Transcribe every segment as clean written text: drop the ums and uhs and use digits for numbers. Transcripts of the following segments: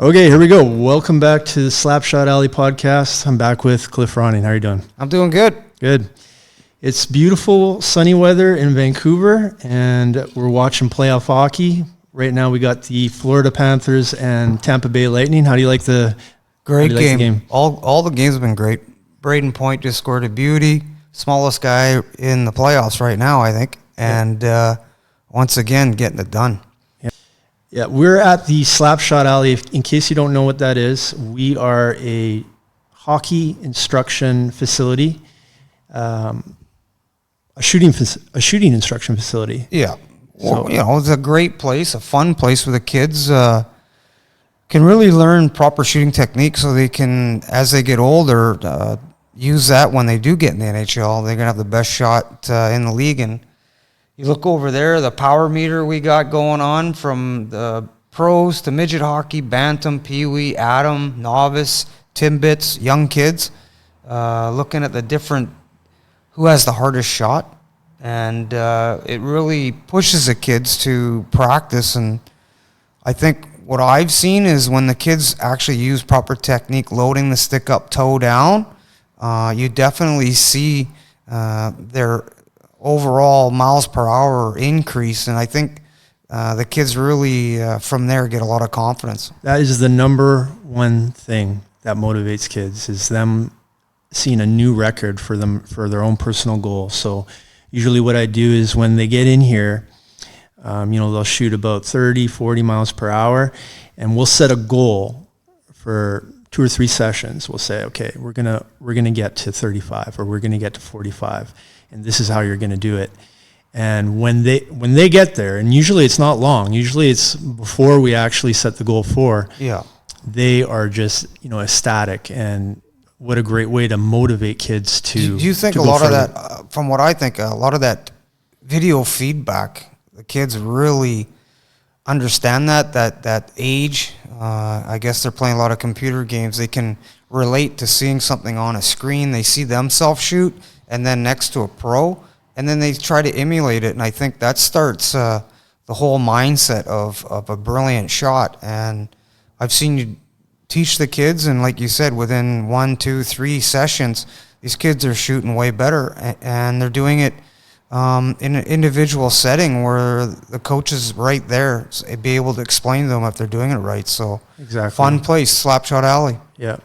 Okay, here we go. Welcome back to the SlapShot Alley podcast. I'm back with Cliff Ronning. How are you doing? I'm doing good. Good. It's beautiful, sunny weather in Vancouver, and we're watching playoff hockey. Right now we got the Florida Panthers and Tampa Bay Lightning. How do you like the game? All the games have been great. Braden Point just scored a beauty. Smallest guy in the playoffs right now, I think. And once again, getting it done. Yeah, we're at the SlapShot Alley. In case you don't know what that is, we are a hockey instruction facility, a shooting instruction facility. Yeah. Well, so, it's a great place, a fun place where the kids can really learn proper shooting techniques so they can, as they get older, use that when they do get in the NHL. They're going to have the best shot in the league. And you look over there, the power meter we got going on from the pros to midget hockey, bantam, peewee, atom, novice, timbits, young kids, looking at the different, who has the hardest shot. And it really pushes the kids to practice. And I think what I've seen is when the kids actually use proper technique, loading the stick up, toe down, you definitely see their overall miles per hour increase. And I think the kids really, from there, get a lot of confidence. That is the number one thing that motivates kids, is them seeing a new record for them, for their own personal goal. So usually what I do is when they get in here, they'll shoot about 30, 40 miles per hour, and we'll set a goal for 2 or 3 sessions. We'll say, okay, we're gonna get to 35, or we're gonna get to 45, and this is how you're gonna do it. And when they get there, and usually it's not long, usually it's before we actually set the goal for, they are just ecstatic. And what a great way to motivate kids to. Do you think a lot of that, from what I think, a lot of that video feedback, the kids really understand that age. I guess they're playing a lot of computer games. They can relate to seeing something on a screen. They see themselves shoot, and then next to a pro, and then they try to emulate it. And I think that starts the whole mindset of a brilliant shot. And I've seen you teach the kids, and like you said, within 1, 2, 3 sessions, these kids are shooting way better, and they're doing it in an individual setting where the coach is right there, so be able to explain to them if they're doing it right. So exactly, fun place, SlapShot Alley. Yeah.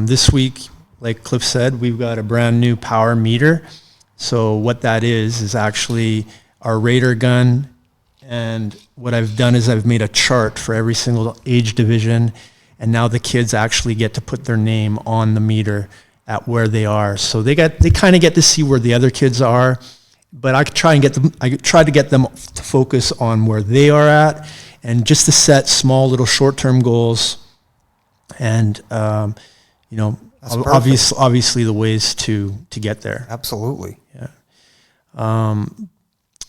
This week, like Cliff said, we've got a brand new power meter. So what that is actually our radar gun. And what I've done is I've made a chart for every single age division, and now the kids actually get to put their name on the meter at where they are. So they kind of get to see where the other kids are, but I try to get them to focus on where they are at, and just to set small little short-term goals, and obviously the ways to get there. Absolutely. Yeah.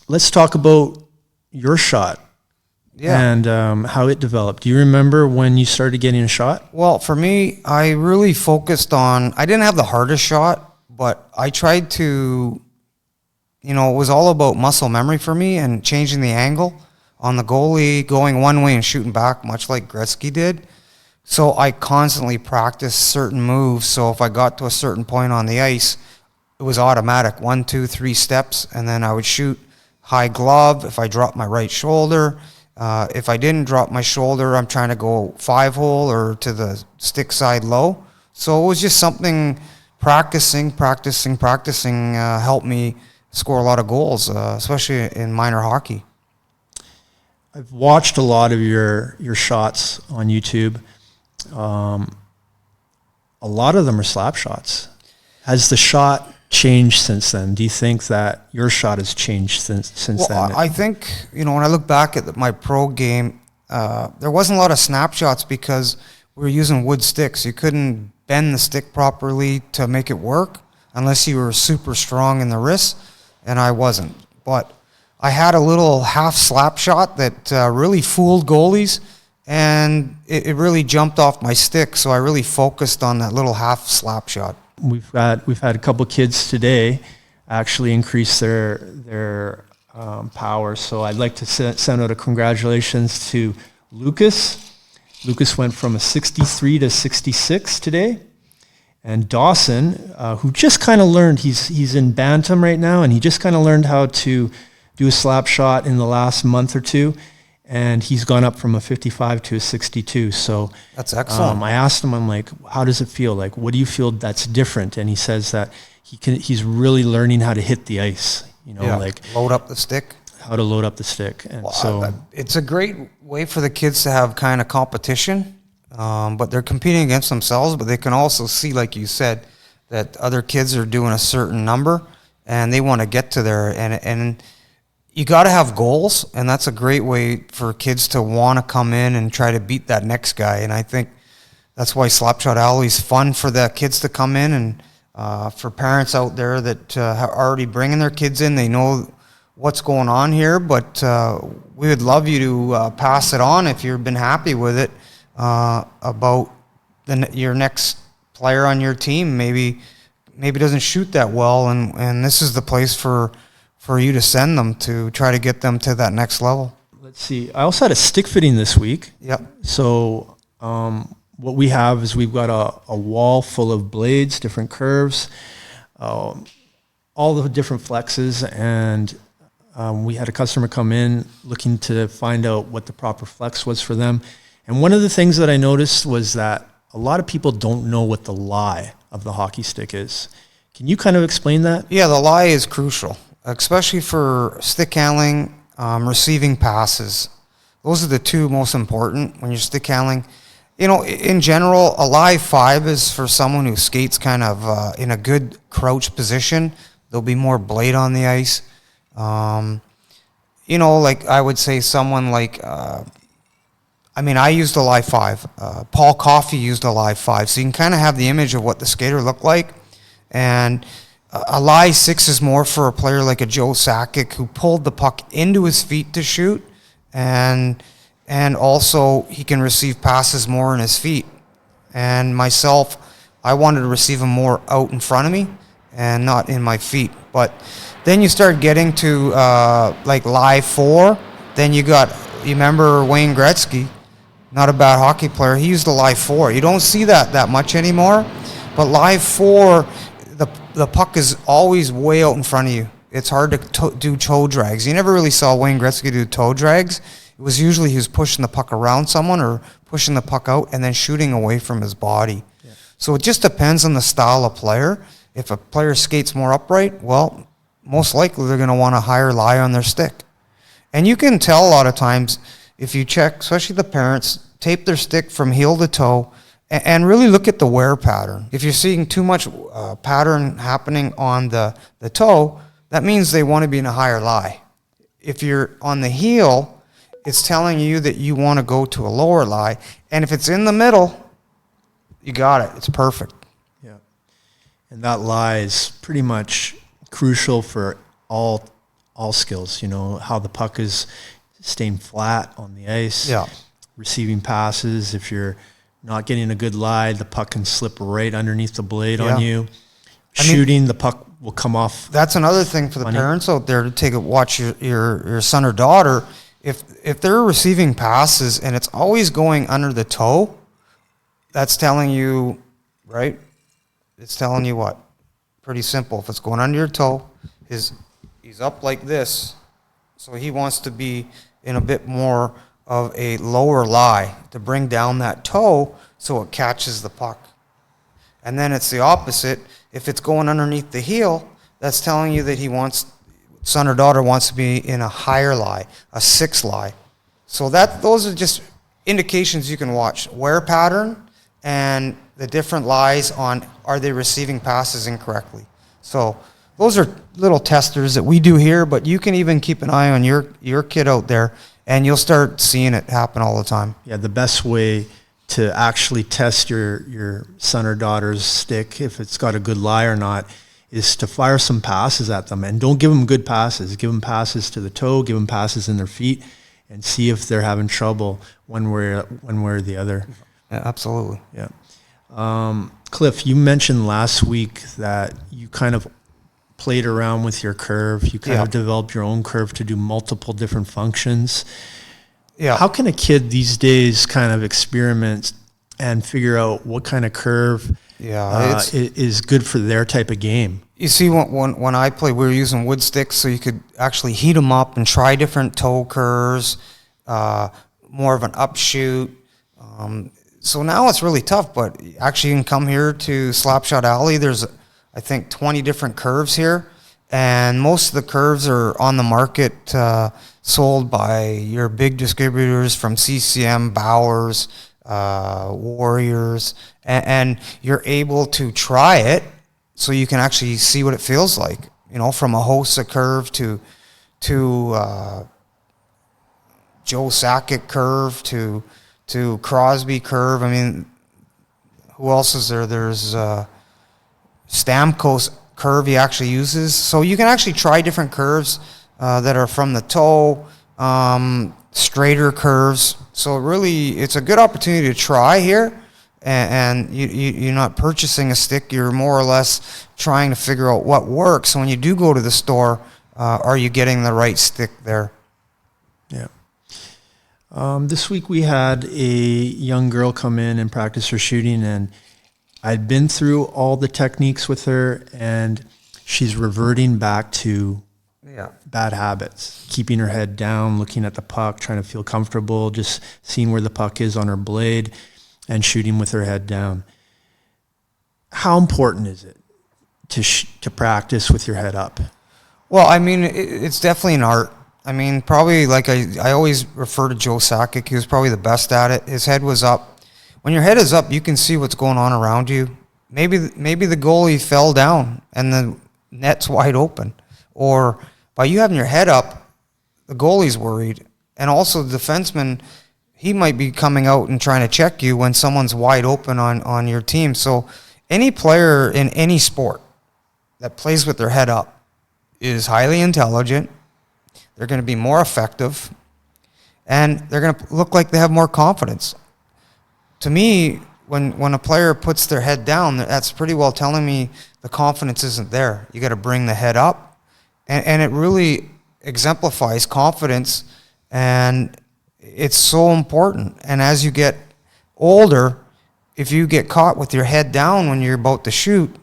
Let's talk about your shot. Yeah. And how it developed. Do you remember when you started getting a shot? Well, for me, I really focused on, I didn't have the hardest shot, but I tried to, it was all about muscle memory for me and changing the angle on the goalie, going one way and shooting back, much like Gretzky did. So I constantly practiced certain moves. So if I got to a certain point on the ice, it was automatic, 1, 2, 3 steps, and then I would shoot high glove. If I dropped my right shoulder, if I didn't drop my shoulder, I'm trying to go 5-hole or to the stick side low. So it was just something, practicing helped me score a lot of goals, especially in minor hockey. I've watched a lot of your shots on YouTube. A lot of them are slap shots. Has the shot changed since then? Do you think that your shot has changed since then? I think, when I look back at my pro game, there wasn't a lot of snapshots because we were using wood sticks. You couldn't bend the stick properly to make it work unless you were super strong in the wrist, and I wasn't. But I had a little half slap shot that really fooled goalies, and it really jumped off my stick, so I really focused on that little half slap shot. We've had a couple kids today actually increase their power. So I'd like to send out a congratulations to Lucas Lucas went from a 63 to 66 today. And Dawson, who just kind of learned, he's in Bantam right now, and he just kind of learned how to do a slap shot in the last month or two. And he's gone up from a 55 to a 62. So that's excellent. I asked him, I'm like, how does it feel? Like, what do you feel that's different? And he says that he's really learning how to hit the ice, like load up the stick. How to load up the stick. And so it's a great way for the kids to have kind of competition, but they're competing against themselves, but they can also see, like you said, that other kids are doing a certain number and they want to get to there. And you got to have goals, and that's a great way for kids to want to come in and try to beat that next guy. And I think that's why SlapShot Alley is fun for the kids to come in, and for parents out there that are already bringing their kids in. They know what's going on here, but we would love you to pass it on if you've been happy with it, about your next player on your team maybe doesn't shoot that well, and this is the place for you to send them to try to get them to that next level. Let's see. I also had a stick fitting this week. Yep. So what we have is we've got a wall full of blades, different curves, all the different flexes, and we had a customer come in looking to find out what the proper flex was for them. And one of the things that I noticed was that a lot of people don't know what the lie of the hockey stick is. Can you kind of explain that? Yeah, the lie is crucial, especially for stick handling, receiving passes. Those are the two most important when you're stick handling. In general, a live 5 is for someone who skates kind of in a good crouch position. There'll be more blade on the ice. Like I would say someone like, I used a live 5. Paul Coffey used a live 5. So you can kind of have the image of what the skater looked like. And a live 6 is more for a player like a Joe Sakic, who pulled the puck into his feet to shoot, and also he can receive passes more in his feet. And myself, I wanted to receive them more out in front of me and not in my feet. But then you start getting to like live 4. Then you remember Wayne Gretzky, not a bad hockey player. He used a live 4. You don't see that much anymore. But live 4, the puck is always way out in front of you. It's hard to do toe drags. You never really saw Wayne Gretzky do toe drags. It was usually he was pushing the puck around someone or pushing the puck out and then shooting away from his body. Yeah. So it just depends on the style of player. If a player skates more upright, well, most likely they're going to want a higher lie on their stick. And you can tell a lot of times if you check, especially the parents, tape their stick from heel to toe and really look at the wear pattern. If you're seeing too much pattern happening on the toe, that means they want to be in a higher lie. If you're on the heel, it's telling you that you want to go to a lower lie. And if it's in the middle, you got it. It's perfect. Yeah. And that lie is pretty much crucial for all skills, how the puck is staying flat on the ice. Yeah. Receiving passes, if you're not getting a good lie, the puck can slip right underneath the blade on you. Shooting, the puck will come off. That's another thing for the parents out there to watch your son or daughter. If they're receiving passes and it's always going under the toe, that's telling you, right? It's telling you what? Pretty simple. If it's going under your toe, he's up like this, so he wants to be in a bit more of a lower lie to bring down that toe so it catches the puck. And then it's the opposite. If it's going underneath the heel, that's telling you that son or daughter wants to be in a higher lie, a 6 lie. So those are just indications you can watch. Wear pattern and the different lies on, are they receiving passes incorrectly? So those are little testers that we do here, but you can even keep an eye on your kid out there, and you'll start seeing it happen all the time. Yeah, the best way to actually test your son or daughter's stick, if it's got a good lie or not, is to fire some passes at them. And don't give them good passes. Give them passes to the toe, give them passes in their feet, and see if they're having trouble one way or the other. Yeah, absolutely. Yeah. Cliff, you mentioned last week that you kind of played around with your curve. You kind of developed your own curve to do multiple different functions. Yeah. How can a kid these days kind of experiment and figure out what kind of curve is good for their type of game? You see, when I played, we were using wood sticks, so you could actually heat them up and try different toe curves, more of an upshoot. So now it's really tough, but actually you can come here to SlapShot Alley. There's, I think, 20 different curves here, and most of the curves are on the market, sold by your big distributors from CCM, Bowers, Warriors, and you're able to try it so you can actually see what it feels like, you know, from a Hossa curve to Joe Sakic curve to Crosby curve. I mean, who else is there? There's Stamkos curve he actually uses. So you can actually try different curves that are from the toe, straighter curves. So really, it's a good opportunity to try here. And you're not purchasing a stick. You're more or less trying to figure out what works. So when you do go to the store, are you getting the right stick there? Yeah. This week we had a young girl come in and practice her shooting, and I'd been through all the techniques with her, and she's reverting back to bad habits, keeping her head down, looking at the puck, trying to feel comfortable, just seeing where the puck is on her blade, and shooting with her head down. How important is it to practice with your head up? Well, I mean, it's definitely an art. I mean, probably like I always refer to Joe Sakic. He was probably the best at it. His head was up. When your head is up, you can see what's going on around you. Maybe the goalie fell down and the net's wide open. Or by you having your head up, the goalie's worried. And also the defenseman, he might be coming out and trying to check you when someone's wide open on your team. So any player in any sport that plays with their head up is highly intelligent. They're going to be more effective, and they're going to look like they have more confidence. To me, when a player puts their head down, that's pretty well telling me the confidence isn't there. You got to bring the head up, and it really exemplifies confidence, and it's so important. And as you get older, if you get caught with your head down when you're about to shoot,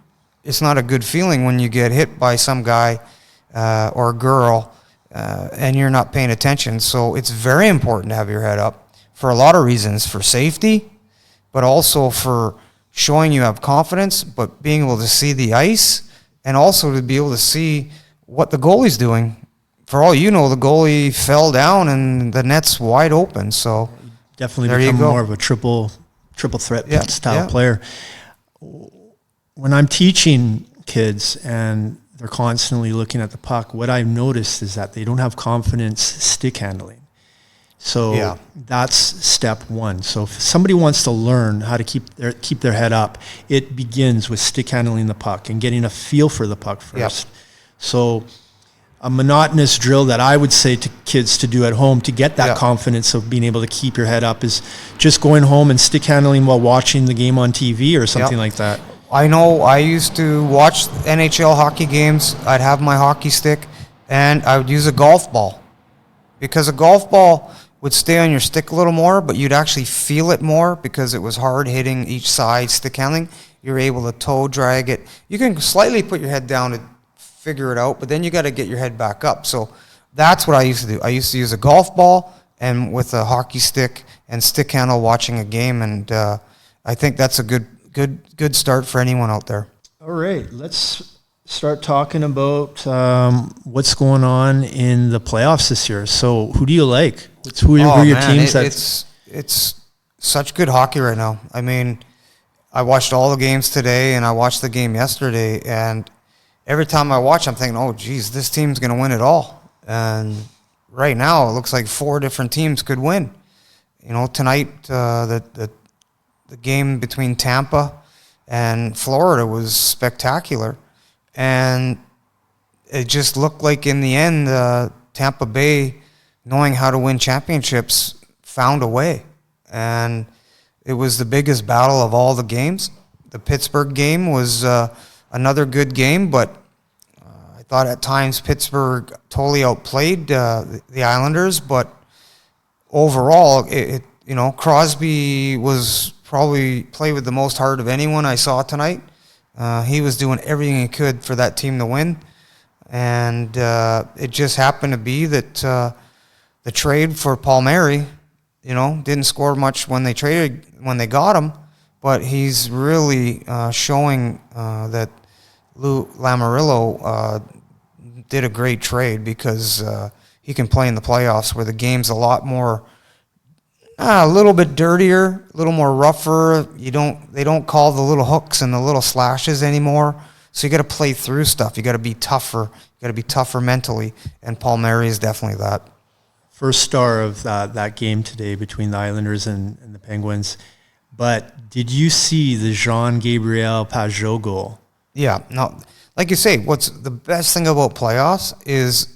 it's not a good feeling when you get hit by some guy or girl and you're not paying attention. So it's very important to have your head up for a lot of reasons, for safety, but also for showing you have confidence, but being able to see the ice, and also to be able to see what the goalie's doing. For all you know, the goalie fell down and the net's wide open. So definitely become more of a triple threat style player. When I'm teaching kids and they're constantly looking at the puck, what I've noticed is that they don't have confidence stick handling. So that's step one. So if somebody wants to learn how to keep their head up, it begins with stick handling the puck and getting a feel for the puck first. So a monotonous drill that I would say to kids to do at home to get that confidence of being able to keep your head up is just going home and stick handling while watching the game on TV or something like that. I know I used to watch NHL hockey games. I'd have my hockey stick, and I would use a golf ball, because a golf ball would stay on your stick a little more, but you'd actually feel it more because it was hard hitting each side, stick handling. You're able to toe drag it. You can slightly put your head down to figure it out, but then you got to get your head back up. So that's what I used to do. I used to use a golf ball and with a hockey stick and stick handle watching a game, and I think that's a good start for anyone out there. All right, let's start talking about what's going on in the playoffs this year. So who do you like? Who are your teams? It's such good hockey right now. I mean, I watched all the games today, and I watched the game yesterday, and every time I watch, I'm thinking, oh, geez, this team's going to win it all. And right now, it looks like 4 different teams could win. You know, tonight, the game between Tampa and Florida was spectacular. And it just looked like in the end, Tampa Bay, knowing how to win championships, found a way. And it was the biggest battle of all the games. The Pittsburgh game was another good game, but I thought at times Pittsburgh totally outplayed the Islanders. But overall, Crosby was probably played with the most heart of anyone I saw tonight. He was doing everything he could for that team to win, and it just happened to be that the trade for Palmieri, didn't score much when they got him, but he's really showing that Lou Lamoriello did a great trade, because he can play in the playoffs where the game's a lot more, a little bit dirtier, a little more rougher. They don't call the little hooks and the little slashes anymore. So you got to play through stuff. You got to be tougher. You got to be tougher mentally. And Palmieri is definitely that. First star of that game today between the Islanders and the Penguins. But did you see the Jean-Gabriel Pageau goal? Yeah. No, like you say, what's the best thing about playoffs is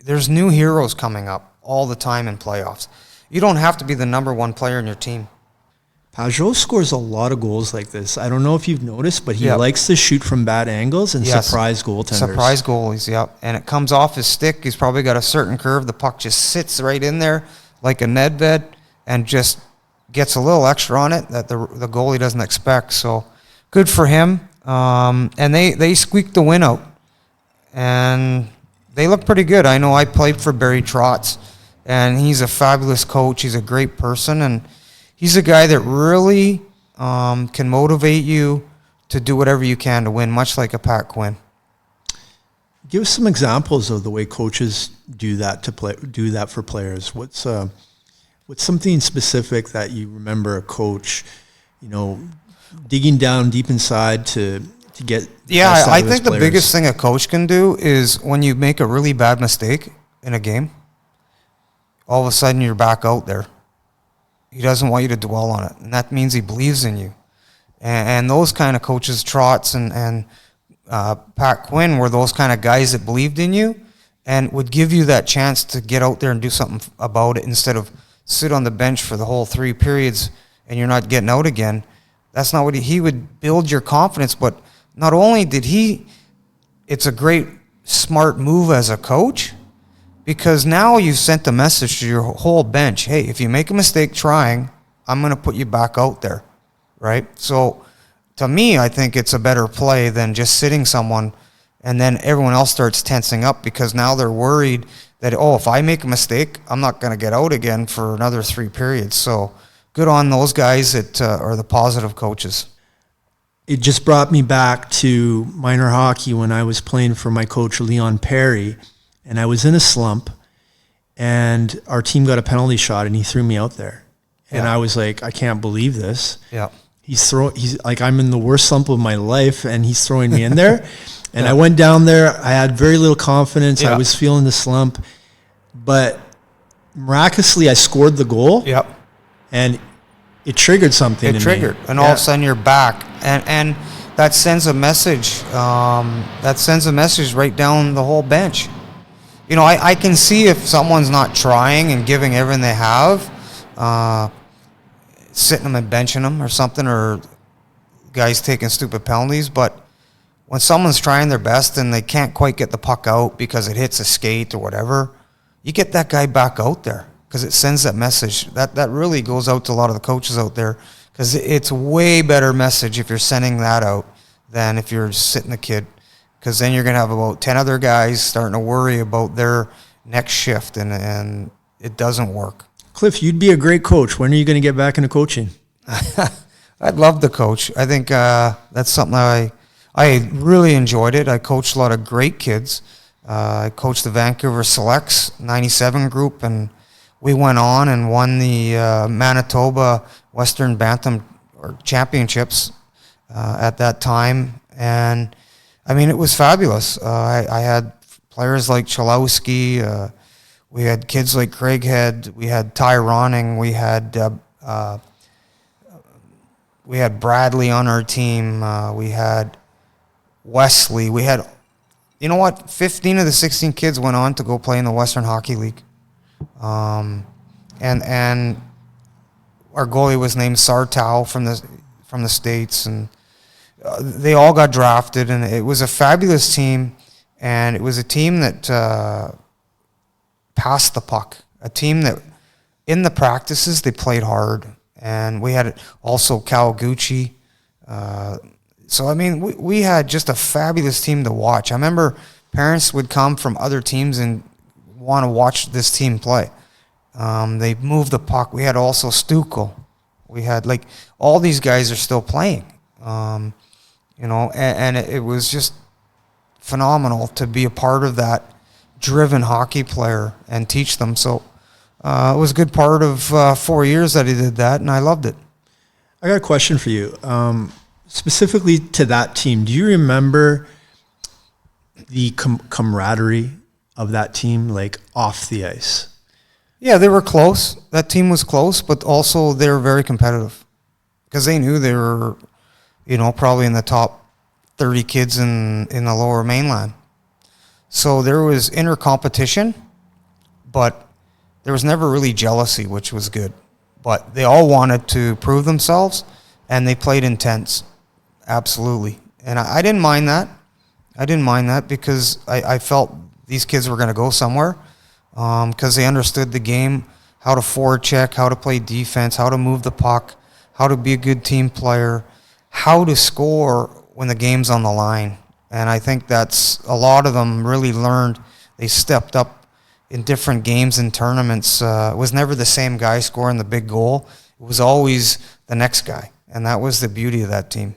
there's new heroes coming up all the time in playoffs. You don't have to be the number one player in your team. Pageau scores a lot of goals like this. I don't know if you've noticed, but he likes to shoot from bad angles and surprise goaltenders. Surprise goalies, yep. And it comes off his stick. He's probably got a certain curve. The puck just sits right in there like a Nedved and just gets a little extra on it that the goalie doesn't expect. So good for him. And they squeaked the win out. And they look pretty good. I know I played for Barry Trotz, and he's a fabulous coach. He's a great person, and he's a guy that really can motivate you to do whatever you can to win, much like a Pat Quinn. Give us some examples of the way coaches do that for players. What's something specific that you remember a coach, digging down deep inside to get? Yeah, I think the biggest thing a coach can do is when you make a really bad mistake in a game, all of a sudden you're back out there. He doesn't want you to dwell on it, and that means he believes in you. And those kind of coaches, Trotz and Pat Quinn, were those kind of guys that believed in you and would give you that chance to get out there and do something about it instead of sit on the bench for the whole 3 periods and you're not getting out again. That's not what he would build your confidence, but not only did it's a great, smart move as a coach, because now you've sent a message to your whole bench. Hey, if you make a mistake trying, I'm going to put you back out there, right? So to me, I think it's a better play than just sitting someone and then everyone else starts tensing up because now they're worried that, if I make a mistake, I'm not going to get out again for another 3 periods. So good on those guys that are the positive coaches. It just brought me back to minor hockey when I was playing for my coach, Leon Perry. And I was in a slump, and our team got a penalty shot, and he threw me out there. And I was like, I can't believe this. Yeah. He's like, I'm in the worst slump of my life, and he's throwing me in there. And I went down there. I had very little confidence. I was feeling the slump. But miraculously, I scored the goal. Yep. And it triggered something. And all of a sudden you're back. And that sends a message. That sends a message right down the whole bench. I can see if someone's not trying and giving everything they have, sitting them and benching them or something, or guys taking stupid penalties. But when someone's trying their best and they can't quite get the puck out because it hits a skate or whatever, you get that guy back out there because it sends that message. That really goes out to a lot of the coaches out there, because it's a way better message if you're sending that out than if you're just sitting the kid. Because then you're going to have about 10 other guys starting to worry about their next shift, and it doesn't work. Cliff, you'd be a great coach. When are you going to get back into coaching? I'd love to coach. I think that's something I really enjoyed it. I coached a lot of great kids. I coached the Vancouver Selects 97 group, and we went on and won the Manitoba Western Bantam Championships at that time. And I mean, it was fabulous. I had players like Chalowski. We had kids like Craighead. We had Ty Ronning. We had Bradley on our team. We had Wesley. We had, 15 of the 16 kids went on to go play in the Western Hockey League. And our goalie was named Sartau from the States, and they all got drafted, and it was a fabulous team, and it was a team that passed the puck, a team that in the practices, they played hard. And we had also Kawaguchi. So, I mean, we had just a fabulous team to watch. I remember parents would come from other teams and want to watch this team play. They moved the puck. We had also Stukel. We had, like, all these guys are still playing. You know, and it was just phenomenal to be a part of that driven hockey player and teach them. So it was a good part of 4 years that he did that, and I loved it. I got a question for you. Specifically to that team, do you remember the camaraderie of that team, like off the ice? Yeah, they were close. That team was close, but also they were very competitive because they knew they were, you know, probably in the top 30 kids in the lower mainland. So there was inner competition, but there was never really jealousy, which was good. But they all wanted to prove themselves, and they played intense. Absolutely. And I didn't mind that. I didn't mind that because I felt these kids were going to go somewhere because they understood the game, how to forecheck, how to play defense, how to move the puck, how to be a good team player, how to score when the game's on the line. And I think that's a lot of them really learned. They stepped up in different games and tournaments. It was never the same guy scoring the big goal. It was always the next guy. And that was the beauty of that team.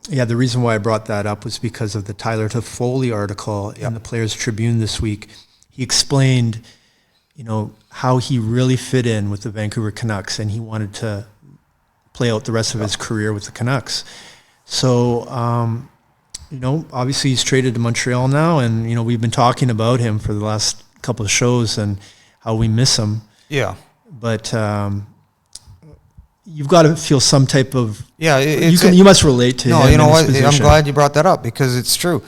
Yeah, the reason why I brought that up was because of the Tyler Toffoli article in the Players Tribune this week. He explained, you know, how he really fit in with the Vancouver Canucks, and he wanted to play out the rest of his career with the Canucks. So, you know, obviously he's traded to Montreal now, and, you know, we've been talking about him for the last couple of shows and how we miss him. Yeah. But you've got to feel some type of... Yeah, you must relate to him. No, you know what? I'm glad you brought that up because it's true.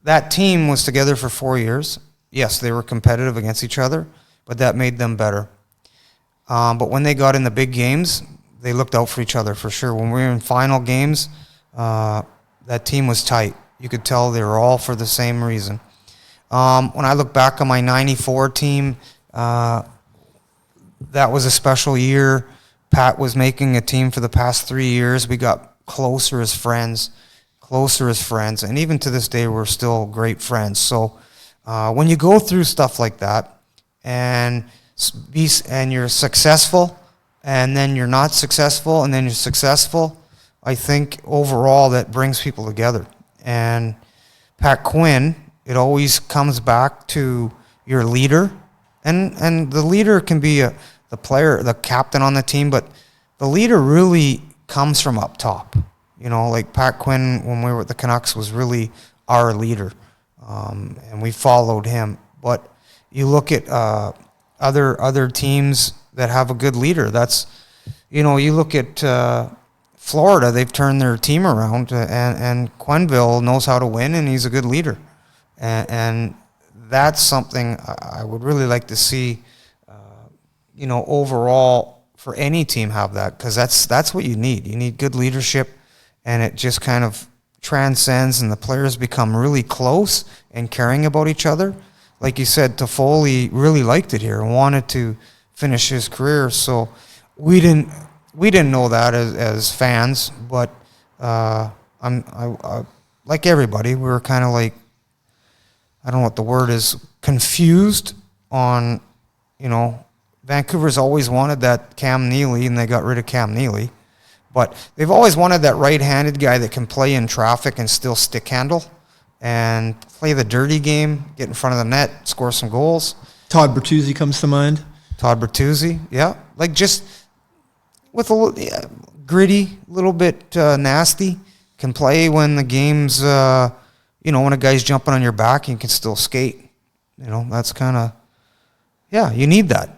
That team was together for 4 years. Yes, they were competitive against each other, but that made them better. But when they got in the big games, they looked out for each other for sure. When we were in final games, that team was tight. You could tell they were all for the same reason. When I look back on my 94 team, that was a special year. Pat was making a team for the past 3 years. We got closer as friends. And even to this day, we're still great friends. So when you go through stuff like that and you're successful and then you're not successful and then you're successful, I think overall that brings people together. And Pat Quinn, it always comes back to your leader. And the leader can be the player, the captain on the team, but the leader really comes from up top. You know, like Pat Quinn, when we were at the Canucks, was really our leader, and we followed him. But you look at other teams that have a good leader. That's, you know, you look at Florida, they've turned their team around, and Quenneville knows how to win, and he's a good leader. And that's something I would really like to see, you know, overall for any team have that, because that's what you need. You need good leadership, and it just kind of transcends, and the players become really close and caring about each other. Like you said, Toffoli really liked it here and wanted to finish his career. So we didn't know that as fans, but I like everybody, we were kind of like, I don't know what the word is, confused on, you know, Vancouver's always wanted that Cam Neely, and they got rid of Cam Neely. But they've always wanted that right-handed guy that can play in traffic and still stick handle and play the dirty game, get in front of the net, score some goals. Todd Bertuzzi comes to mind. Todd Bertuzzi, yeah. Like just with a little gritty, a little bit nasty, can play when the game's, you know, when a guy's jumping on your back, you can still skate. You know, that's kind of, yeah, you need that,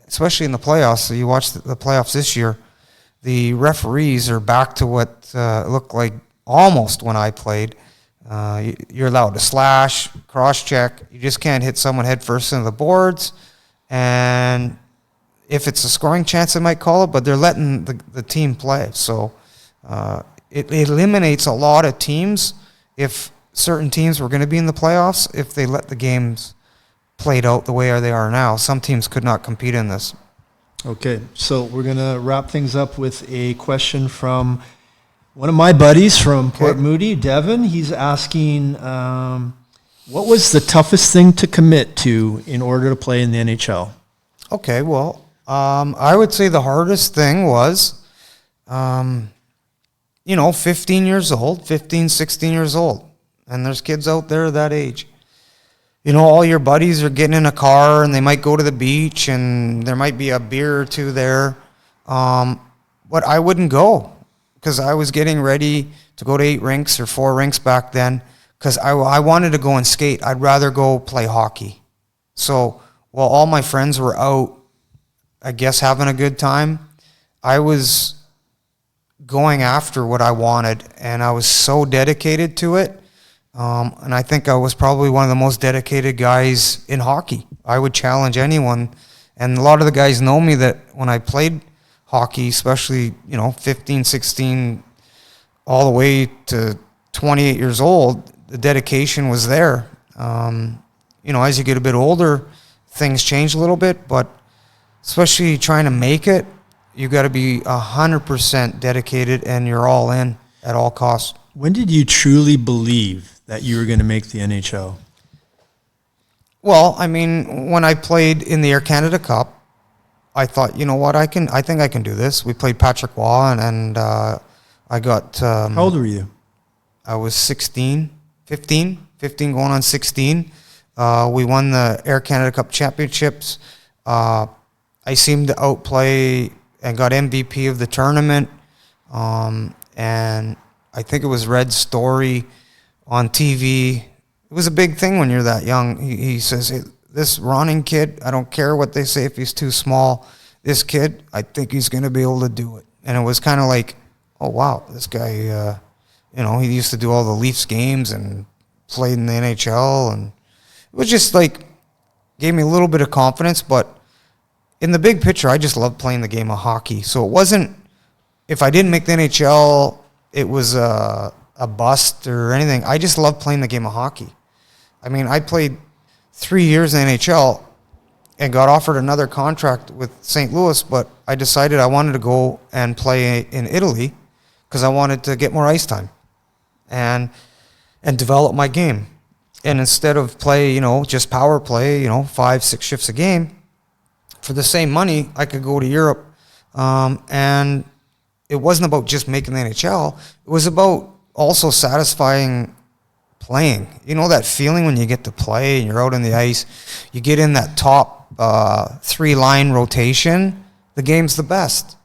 especially in the playoffs. So you watch the playoffs this year, the referees are back to what it looked like almost when I played. You're allowed to slash, cross-check. You just can't hit someone head first into the boards. And if it's a scoring chance, they might call it, but they're letting the team play. So it eliminates a lot of teams if certain teams were going to be in the playoffs if they let the games played out the way they are now. Some teams could not compete in this. Okay, so we're going to wrap things up with a question from one of my buddies from Port Moody, Devin. He's asking, what was the toughest thing to commit to in order to play in the NHL? Okay, well, I would say the hardest thing was, 15 years old, 15, 16 years old. And there's kids out there that age. All your buddies are getting in a car and they might go to the beach and there might be a beer or two there. But I wouldn't go because I was getting ready to go to 8 rinks or 4 rinks back then because I wanted to go and skate. I'd rather go play hockey. So while all my friends were out, I guess, having a good time, I was going after what I wanted, and I was so dedicated to it. And I think I was probably one of the most dedicated guys in hockey. I would challenge anyone. And a lot of the guys know me that when I played hockey, especially, 15, 16, all the way to 28 years old, the dedication was there. As you get a bit older, things change a little bit, but especially trying to make it, you got to be 100% dedicated and you're all in at all costs. When did you truly believe that you were going to make the NHL? Well, when I played in the Air Canada Cup, I thought, you know what, I think I can do this. We played Patrick Waugh, and I got... How old were you? I was 15 going on 16. We won the Air Canada Cup championships. I seemed to outplay and got MVP of the tournament. And I think it was Red's story on TV. It was a big thing when you're that young. He says, hey, this Ronning kid, I don't care what they say if he's too small. This kid, I think he's going to be able to do it. And it was kind of like, oh, wow, this guy, he used to do all the Leafs games and played in the NHL. And it was just like, gave me a little bit of confidence. But in the big picture, I just loved playing the game of hockey. So it wasn't, if I didn't make the NHL, it was a bust or anything. I just loved playing the game of hockey. I played 3 years in the NHL and got offered another contract with St. Louis, but I decided I wanted to go and play in Italy because I wanted to get more ice time and develop my game. And instead of play, just power play, 5-6 shifts a game, for the same money, I could go to Europe. And it wasn't about just making the NHL. It was about also satisfying playing. That feeling when you get to play and you're out on the ice, you get in that top 3-line rotation, the game's the best.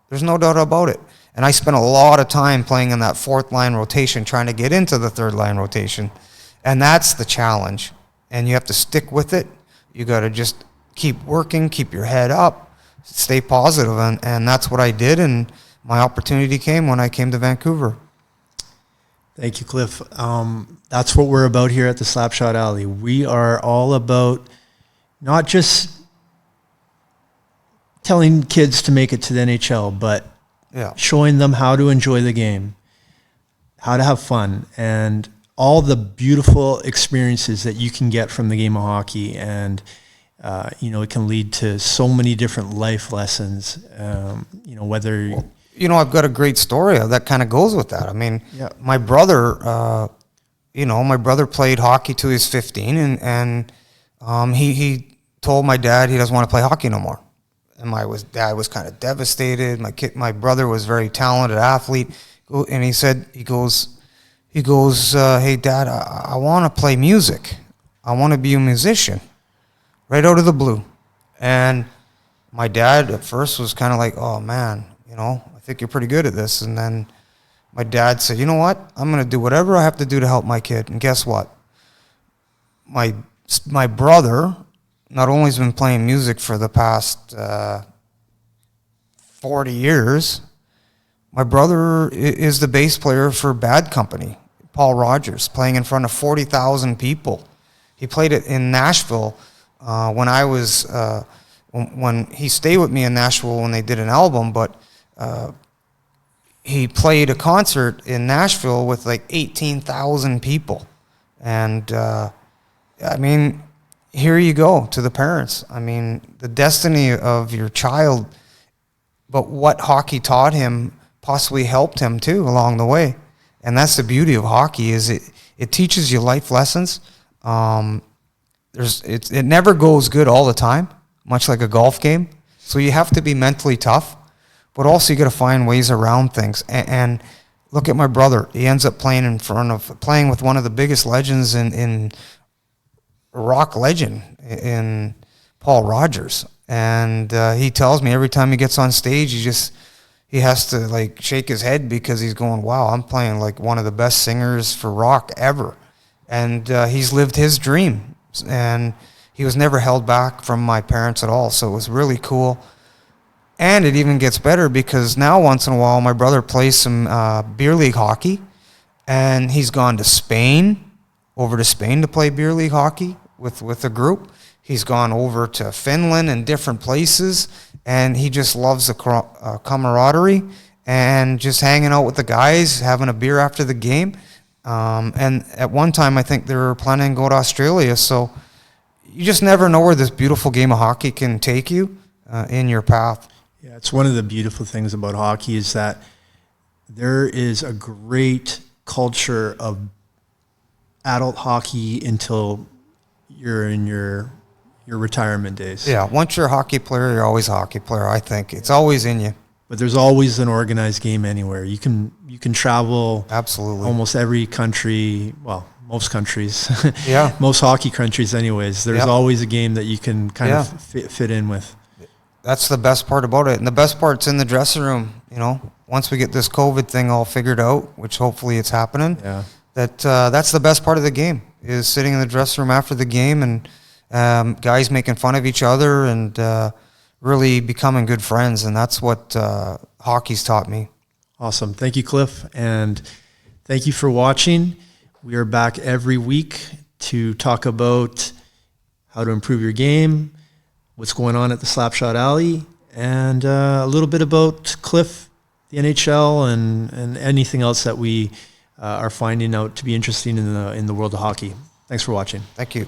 There's no doubt about it. And I spent a lot of time playing in that 4th-line rotation, trying to get into the 3rd-line rotation. And that's the challenge. And you have to stick with it. You got to just keep working, keep your head up, stay positive. And that's what I did. And my opportunity came when I came to Vancouver. Thank you, Cliff. That's what we're about here at the SlapShot Alley. We are all about not just telling kids to make it to the NHL, but showing them how to enjoy the game, how to have fun, and all the beautiful experiences that you can get from the game of hockey. And, it can lead to so many different life lessons, whether... I've got a great story that kind of goes with that. My brother, my brother played hockey till he was 15, and he told my dad he doesn't want to play hockey no more. And dad was kind of devastated. My brother was a very talented athlete, and he goes, hey, Dad, I want to play music. I want to be a musician, right out of the blue. And my dad at first was kind of like, oh man, I think you're pretty good at this. And then my dad said, you know what? I'm going to do whatever I have to do to help my kid. And guess what? My brother not only has been playing music for the past 40 years, my brother is the bass player for Bad Company, Paul Rogers, playing in front of 40,000 people. He played it in Nashville when I was, when he stayed with me in Nashville when they did an album, but he played a concert in Nashville with like 18,000 people. And, here you go to the parents. I mean, the destiny of your child, but what hockey taught him possibly helped him too along the way. And that's the beauty of hockey, is it teaches you life lessons. It never goes good all the time, much like a golf game. So you have to be mentally tough, but also you got to find ways around things. And look at my brother. He ends up playing with one of the biggest legends in rock legend in Paul Rogers. And he tells me every time he gets on stage, he has to like shake his head because he's going, wow, I'm playing like one of the best singers for rock ever. And he's lived his dream. And he was never held back from my parents at all. So it was really cool. And it even gets better because now once in a while my brother plays some beer league hockey. And he's gone to Spain, over to Spain to play beer league hockey with a group. He's gone over to Finland and different places. And he just loves the camaraderie and just hanging out with the guys, having a beer after the game. And at one time, I think they were planning to go to Australia. So you just never know where this beautiful game of hockey can take you in your path. Yeah, it's one of the beautiful things about hockey is that there is a great culture of adult hockey until you're in your retirement days. Yeah, once you're a hockey player, you're always a hockey player, I think. It's always in you. But there's always an organized game anywhere. You can travel absolutely almost every country, well, most countries. Yeah. Most hockey countries anyways. There's always a game that you can kind of fit in with. That's the best part about it. And the best part's in the dressing room, you know. Once we get this COVID thing all figured out, which hopefully it's happening, that's the best part of the game, is sitting in the dressing room after the game and guys making fun of each other and really becoming good friends. And that's what hockey's taught me. Awesome. Thank you, Cliff. And thank you for watching. We are back every week to talk about how to improve your game, what's going on at the SlapShot Alley, and a little bit about Cliff, the NHL, and anything else that we are finding out to be interesting in the world of hockey. Thanks for watching. Thank you.